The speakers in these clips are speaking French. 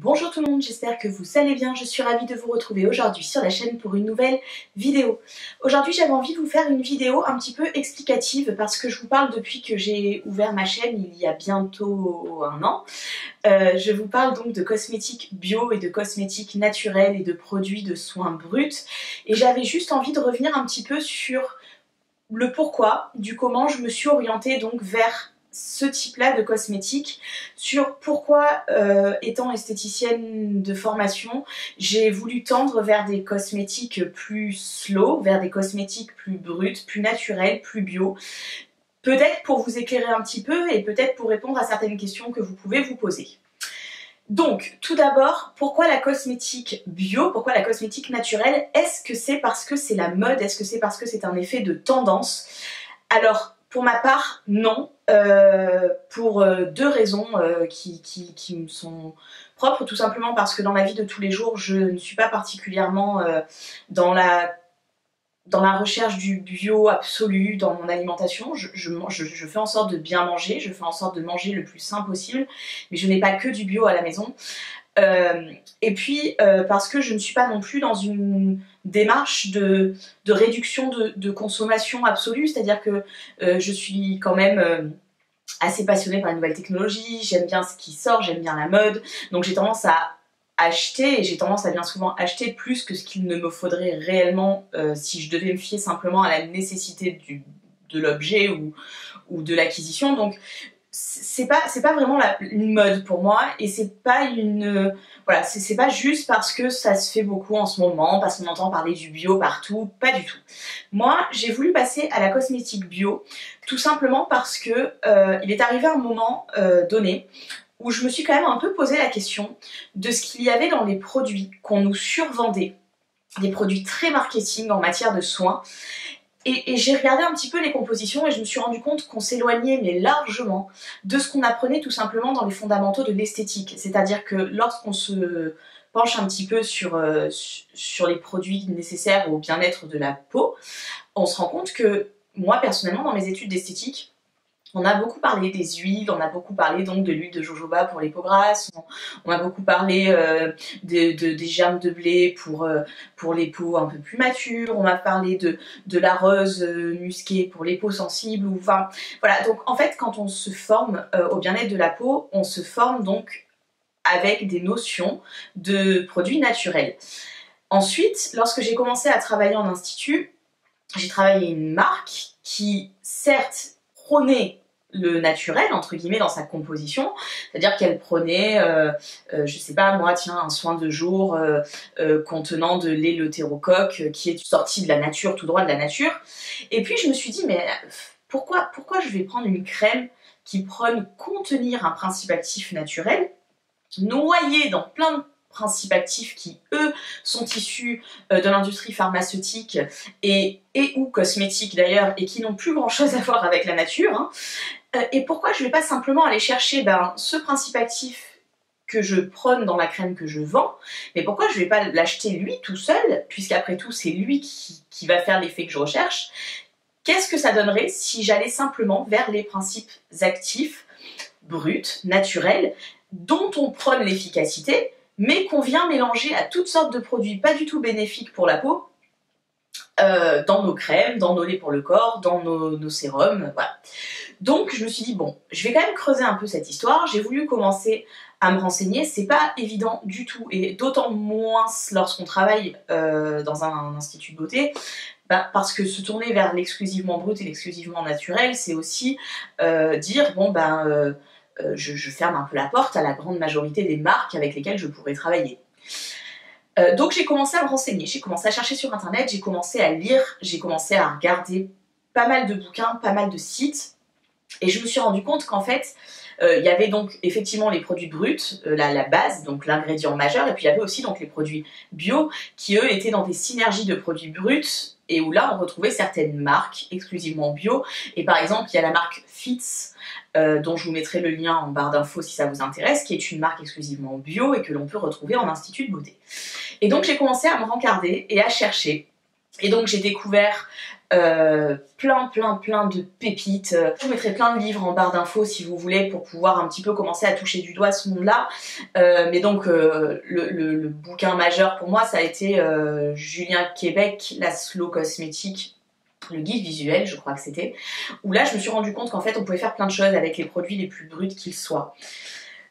Bonjour tout le monde, j'espère que vous allez bien. Je suis ravie de vous retrouver aujourd'hui sur la chaîne pour une nouvelle vidéo. Aujourd'hui j'avais envie de vous faire une vidéo un petit peu explicative parce que je vous parle depuis que j'ai ouvert ma chaîne il y a bientôt un an. Je vous parle donc de cosmétiques bio et de cosmétiques naturels et de produits de soins bruts. Et j'avais juste envie de revenir un petit peu sur le pourquoi, du comment je me suis orientée donc vers ce type-là de cosmétiques, sur pourquoi, étant esthéticienne de formation, j'ai voulu tendre vers des cosmétiques plus slow, vers des cosmétiques plus bruts, plus naturels, plus bio. Peut-être pour vous éclairer un petit peu et peut-être pour répondre à certaines questions que vous pouvez vous poser. Donc, tout d'abord, pourquoi la cosmétique bio, pourquoi la cosmétique naturelle? Est-ce que c'est parce que c'est la mode? Est-ce que c'est parce que c'est un effet de tendance? Alors, pour ma part, non, pour deux raisons qui me sont propres, tout simplement parce que dans la vie de tous les jours, je ne suis pas particulièrement dans la recherche du bio absolu dans mon alimentation. Je fais en sorte de bien manger, je fais en sorte de manger le plus sain possible, mais je n'ai pas que du bio à la maison. Et puis parce que je ne suis pas non plus dans une démarche de réduction de consommation absolue, c'est-à-dire que je suis quand même assez passionnée par les nouvelles technologies, j'aime bien ce qui sort, j'aime bien la mode, donc j'ai tendance à acheter, et j'ai tendance à bien souvent acheter plus que ce qu'il ne me faudrait réellement si je devais me fier simplement à la nécessité de l'objet ou de l'acquisition. Donc c'est pas vraiment une mode pour moi, et c'est pas une voilà, c'est pas juste parce que ça se fait beaucoup en ce moment, parce qu'on entend parler du bio partout, pas du tout. Moi j'ai voulu passer à la cosmétique bio tout simplement parce que il est arrivé un moment donné où je me suis quand même un peu posé la question de ce qu'il y avait dans les produits qu'on nous survendait, des produits très marketing en matière de soins. Et j'ai regardé un petit peu les compositions et je me suis rendu compte qu'on s'éloignait mais largement de ce qu'on apprenait tout simplement dans les fondamentaux de l'esthétique. C'est-à-dire que lorsqu'on se penche un petit peu sur les produits nécessaires au bien-être de la peau, on se rend compte que moi personnellement dans mes études d'esthétique, on a beaucoup parlé des huiles, on a beaucoup parlé donc de l'huile de jojoba pour les peaux grasses, on a beaucoup parlé des germes de blé pour les peaux un peu plus matures, on a parlé de la rose musquée pour les peaux sensibles, ou enfin voilà. Donc en fait quand on se forme au bien-être de la peau, on se forme donc avec des notions de produits naturels. Ensuite, lorsque j'ai commencé à travailler en institut, j'ai travaillé une marque qui certes prônait le naturel entre guillemets dans sa composition, c'est-à-dire qu'elle prenait je sais pas moi, tiens, un soin de jour contenant de l'éleutérocoque qui est sorti de la nature, tout droit de la nature. Et puis je me suis dit mais pourquoi je vais prendre une crème qui prône contenir un principe actif naturel noyé dans plein de principes actifs qui, eux, sont issus de l'industrie pharmaceutique et ou cosmétique d'ailleurs, et qui n'ont plus grand chose à voir avec la nature, hein. Et pourquoi je ne vais pas simplement aller chercher ce principe actif que je prône dans la crème que je vends, mais pourquoi je ne vais pas l'acheter lui tout seul, puisqu'après tout c'est lui qui va faire l'effet que je recherche. Qu'est-ce que ça donnerait si j'allais simplement vers les principes actifs, bruts, naturels, dont on prône l'efficacité, mais qu'on vient mélanger à toutes sortes de produits pas du tout bénéfiques pour la peau, dans nos crèmes, dans nos laits pour le corps, dans nos sérums, voilà. Donc je me suis dit bon, je vais quand même creuser un peu cette histoire, j'ai voulu commencer à me renseigner, c'est pas évident du tout, et d'autant moins lorsqu'on travaille dans un institut de beauté, parce que se tourner vers l'exclusivement brut et l'exclusivement naturel, c'est aussi dire bon je ferme un peu la porte à la grande majorité des marques avec lesquelles je pourrais travailler. Donc j'ai commencé à me renseigner, j'ai commencé à chercher sur internet, j'ai commencé à lire, j'ai commencé à regarder pas mal de bouquins, pas mal de sites, et je me suis rendu compte qu'en fait il y avait donc effectivement les produits bruts, la base, donc l'ingrédient majeur, et puis il y avait aussi donc les produits bio qui eux étaient dans des synergies de produits bruts, et où là on retrouvait certaines marques exclusivement bio. Et par exemple il y a la marque Fitz, dont je vous mettrai le lien en barre d'infos si ça vous intéresse, qui est une marque exclusivement bio et que l'on peut retrouver en institut de beauté. Et donc j'ai commencé à me rencarder et à chercher, et donc j'ai découvert plein de pépites. Je vous mettrai plein de livres en barre d'infos si vous voulez pour pouvoir un petit peu commencer à toucher du doigt ce monde-là. Mais donc le bouquin majeur pour moi ça a été Julien Québec, la slow cosmétique, le guide visuel je crois que c'était, où là je me suis rendu compte qu'en fait on pouvait faire plein de choses avec les produits les plus bruts qu'ils soient.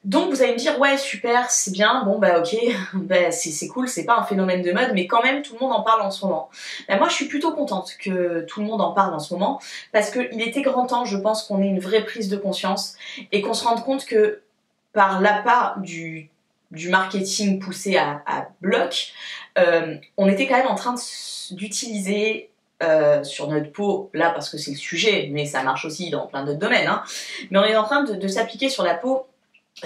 Donc vous allez me dire ouais super c'est bien, bon bah ok, bah, c'est cool, c'est pas un phénomène de mode mais quand même tout le monde en parle en ce moment. Bah, moi je suis plutôt contente que tout le monde en parle en ce moment parce qu'il était grand temps je pense qu'on ait une vraie prise de conscience et qu'on se rende compte que par l'appât du marketing poussé à bloc, on était quand même en train d'utiliser sur notre peau, là parce que c'est le sujet, mais ça marche aussi dans plein d'autres domaines, hein, mais on est en train de s'appliquer sur la peau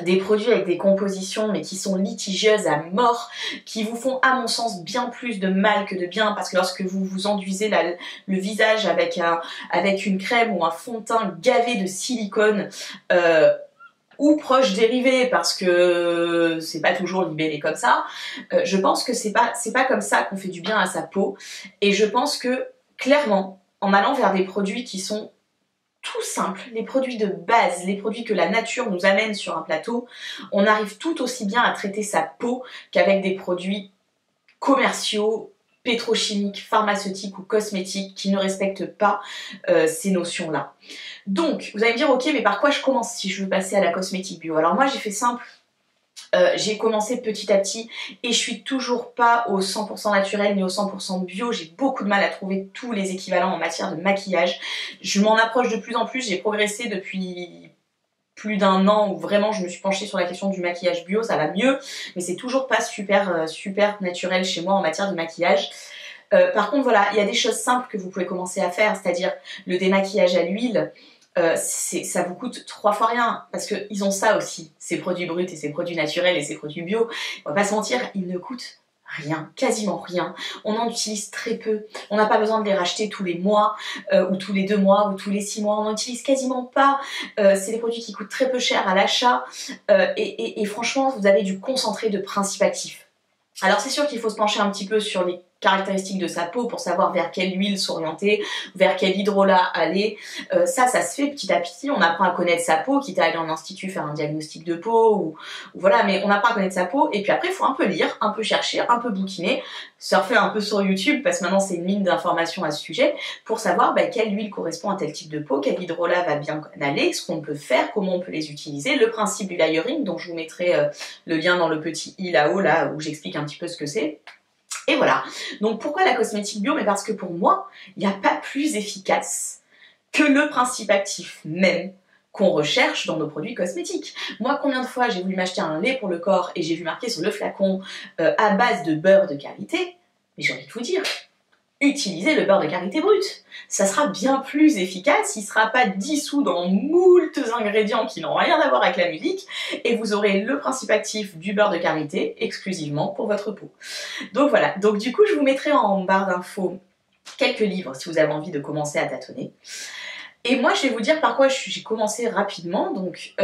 des produits avec des compositions mais qui sont litigieuses à mort, qui vous font à mon sens bien plus de mal que de bien parce que lorsque vous vous enduisez le visage avec une crème ou un fond de teint gavé de silicone ou proche dérivé parce que c'est pas toujours libellé comme ça, je pense que c'est pas comme ça qu'on fait du bien à sa peau et je pense que clairement en allant vers des produits qui sont tout simples, les produits de base, les produits que la nature nous amène sur un plateau, on arrive tout aussi bien à traiter sa peau qu'avec des produits commerciaux, pétrochimiques, pharmaceutiques ou cosmétiques qui ne respectent pas ces notions-là. Donc, vous allez me dire, ok, mais par quoi je commence si je veux passer à la cosmétique bio? Alors moi, j'ai fait simple. J'ai commencé petit à petit et je suis toujours pas au 100% naturel ni au 100% bio, j'ai beaucoup de mal à trouver tous les équivalents en matière de maquillage. Je m'en approche de plus en plus, j'ai progressé depuis plus d'un an où vraiment je me suis penchée sur la question du maquillage bio, ça va mieux, mais c'est toujours pas super naturel chez moi en matière de maquillage. Par contre voilà, il y a des choses simples que vous pouvez commencer à faire, c'est-à-dire le démaquillage à l'huile. Ça vous coûte 3 fois rien parce qu'ils ont ça aussi, ces produits bruts et ces produits naturels et ces produits bio, on va pas se mentir, ils ne coûtent rien, quasiment rien, on en utilise très peu, on n'a pas besoin de les racheter tous les mois ou tous les 2 mois ou tous les 6 mois, on n'en utilise quasiment pas, c'est des produits qui coûtent très peu cher à l'achat et franchement vous avez du concentré de principes actifs. Alors c'est sûr qu'il faut se pencher un petit peu sur les caractéristiques de sa peau pour savoir vers quelle huile s'orienter, vers quel hydrolat aller. Ça se fait petit à petit, on apprend à connaître sa peau, quitte à aller en institut faire un diagnostic de peau, ou voilà, mais on apprend à connaître sa peau, et puis après il faut un peu lire, un peu chercher, un peu bouquiner, surfer un peu sur YouTube, parce que maintenant c'est une mine d'informations à ce sujet, pour savoir quelle huile correspond à tel type de peau, quel hydrolat va bien aller, ce qu'on peut faire, comment on peut les utiliser, le principe du layering, dont je vous mettrai le lien dans le petit i là-haut, là où j'explique un petit peu ce que c'est. Et voilà, donc pourquoi la cosmétique bio? Mais parce que pour moi, il n'y a pas plus efficace que le principe actif même qu'on recherche dans nos produits cosmétiques. Moi, combien de fois j'ai voulu m'acheter un lait pour le corps et j'ai vu marqué sur le flacon à base de beurre de karité, mais j'ai envie de vous dire, utilisez le beurre de karité brut. Ça sera bien plus efficace, il ne sera pas dissous dans moultes ingrédients qui n'ont rien à voir avec la musique, et vous aurez le principe actif du beurre de karité exclusivement pour votre peau. Donc voilà, donc du coup je vous mettrai en barre d'infos quelques livres si vous avez envie de commencer à tâtonner. Et moi je vais vous dire par quoi j'ai commencé rapidement. Donc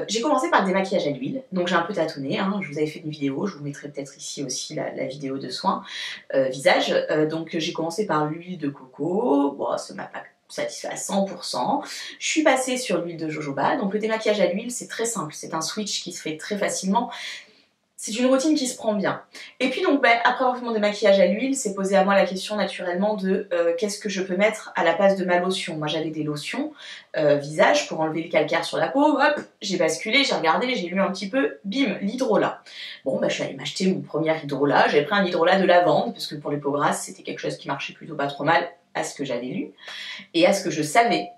j'ai commencé par le démaquillage à l'huile, donc j'ai un peu tâtonné, hein. Je vous avais fait une vidéo, je vous mettrai peut-être ici aussi la vidéo de soins visage. Donc j'ai commencé par l'huile de coco, bon ça m'a pas satisfait à 100%. Je suis passée sur l'huile de jojoba, donc le démaquillage à l'huile c'est très simple, c'est un switch qui se fait très facilement. C'est une routine qui se prend bien. Et puis donc après avoir fait mon démaquillage à l'huile, c'est posé à moi la question naturellement de qu'est-ce que je peux mettre à la place de ma lotion. Moi j'avais des lotions visage pour enlever le calcaire sur la peau, hop, j'ai basculé, j'ai regardé, j'ai lu un petit peu, bim, l'hydrolat. Bon je suis allée m'acheter mon premier hydrolat, j'avais pris un hydrolat de lavande, parce que pour les peaux grasses c'était quelque chose qui marchait plutôt pas trop mal à ce que j'avais lu et à ce que je savais.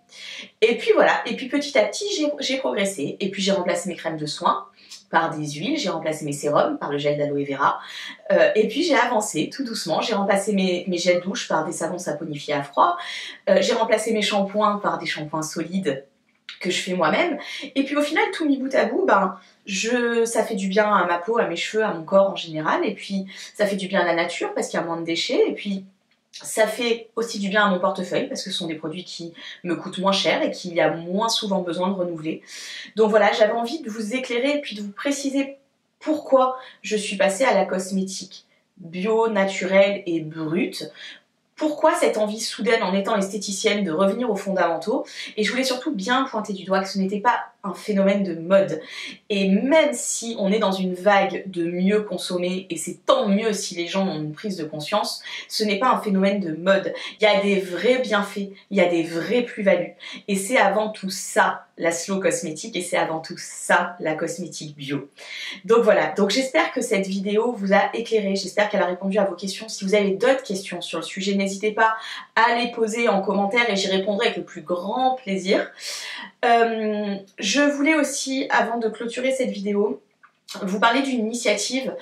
Et puis voilà, et puis petit à petit j'ai progressé, et puis j'ai remplacé mes crèmes de soins par des huiles, j'ai remplacé mes sérums par le gel d'aloe vera, et puis j'ai avancé tout doucement, j'ai remplacé mes gels douche par des savons saponifiés à froid, j'ai remplacé mes shampoings par des shampoings solides que je fais moi-même, et puis au final tout mis bout à bout, ça fait du bien à ma peau, à mes cheveux, à mon corps en général, et puis ça fait du bien à la nature parce qu'il y a moins de déchets, et puis ça fait aussi du bien à mon portefeuille parce que ce sont des produits qui me coûtent moins cher et qu'il y a moins souvent besoin de renouveler. Donc voilà, j'avais envie de vous éclairer et puis de vous préciser pourquoi je suis passée à la cosmétique bio, naturelle et brute. Pourquoi cette envie soudaine en étant esthéticienne de revenir aux fondamentaux? Et je voulais surtout bien pointer du doigt que ce n'était pas un phénomène de mode. Et même si on est dans une vague de mieux consommer, et c'est tant mieux si les gens ont une prise de conscience, ce n'est pas un phénomène de mode. Il y a des vrais bienfaits, il y a des vraies plus-values. Et c'est avant tout ça la slow cosmétique, et c'est avant tout ça la cosmétique bio. Donc voilà, donc j'espère que cette vidéo vous a éclairé, j'espère qu'elle a répondu à vos questions. Si vous avez d'autres questions sur le sujet, n'hésitez pas à les poser en commentaire et j'y répondrai avec le plus grand plaisir. Je voulais aussi, avant de clôturer cette vidéo, vous parler d'une initiative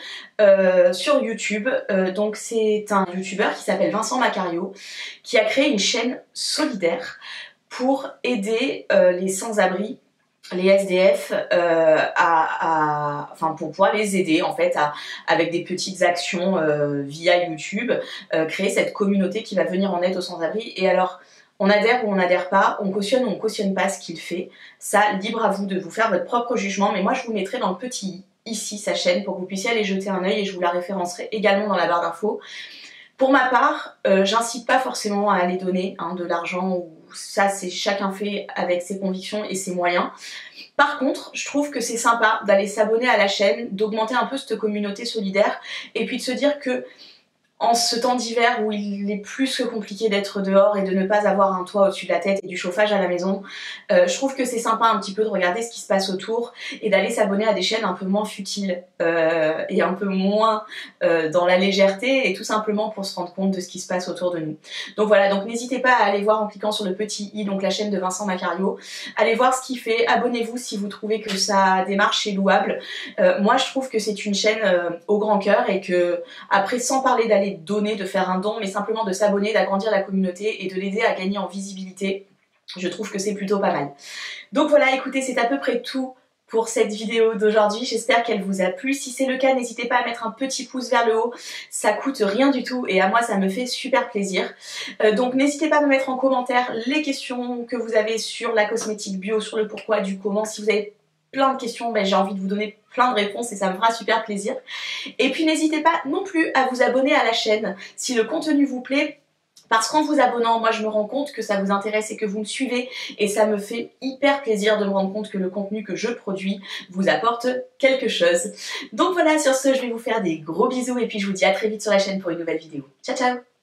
sur YouTube. Donc c'est un youtubeur qui s'appelle Vincent Macario qui a créé une chaîne solidaire pour aider les sans-abri, les SDF, enfin pour pouvoir les aider en fait avec des petites actions via YouTube, créer cette communauté qui va venir en aide aux sans-abri. Et alors, on adhère ou on n'adhère pas, on cautionne ou on cautionne pas ce qu'il fait, ça, libre à vous de vous faire votre propre jugement, mais moi je vous mettrai dans le petit i, ici, sa chaîne, pour que vous puissiez aller jeter un œil et je vous la référencerai également dans la barre d'infos. Pour ma part, j'incite pas forcément à aller donner de l'argent, ou ça c'est chacun fait avec ses convictions et ses moyens. Par contre, je trouve que c'est sympa d'aller s'abonner à la chaîne, d'augmenter un peu cette communauté solidaire et puis de se dire que en ce temps d'hiver où il est plus que compliqué d'être dehors et de ne pas avoir un toit au-dessus de la tête et du chauffage à la maison, je trouve que c'est sympa un petit peu de regarder ce qui se passe autour et d'aller s'abonner à des chaînes un peu moins futiles et un peu moins dans la légèreté, et tout simplement pour se rendre compte de ce qui se passe autour de nous. Donc voilà, donc n'hésitez pas à aller voir en cliquant sur le petit i, donc la chaîne de Vincent Macario, allez voir ce qu'il fait, abonnez-vous si vous trouvez que sa démarche est louable. Moi je trouve que c'est une chaîne au grand cœur, et que après, sans parler d'aller donner, de faire un don, mais simplement de s'abonner, d'agrandir la communauté et de l'aider à gagner en visibilité, je trouve que c'est plutôt pas mal. Donc voilà, écoutez, c'est à peu près tout pour cette vidéo d'aujourd'hui, j'espère qu'elle vous a plu. Si c'est le cas, n'hésitez pas à mettre un petit pouce vers le haut, ça coûte rien du tout et à moi ça me fait super plaisir. Donc n'hésitez pas à me mettre en commentaire les questions que vous avez sur la cosmétique bio, sur le pourquoi, du comment. Si vous avez plein de questions, j'ai envie de vous donner plein de réponses et ça me fera super plaisir. Et puis n'hésitez pas non plus à vous abonner à la chaîne si le contenu vous plaît, parce qu'en vous abonnant, moi je me rends compte que ça vous intéresse et que vous me suivez, et ça me fait hyper plaisir de me rendre compte que le contenu que je produis vous apporte quelque chose. Donc voilà, sur ce, je vais vous faire des gros bisous et puis je vous dis à très vite sur la chaîne pour une nouvelle vidéo. Ciao ciao!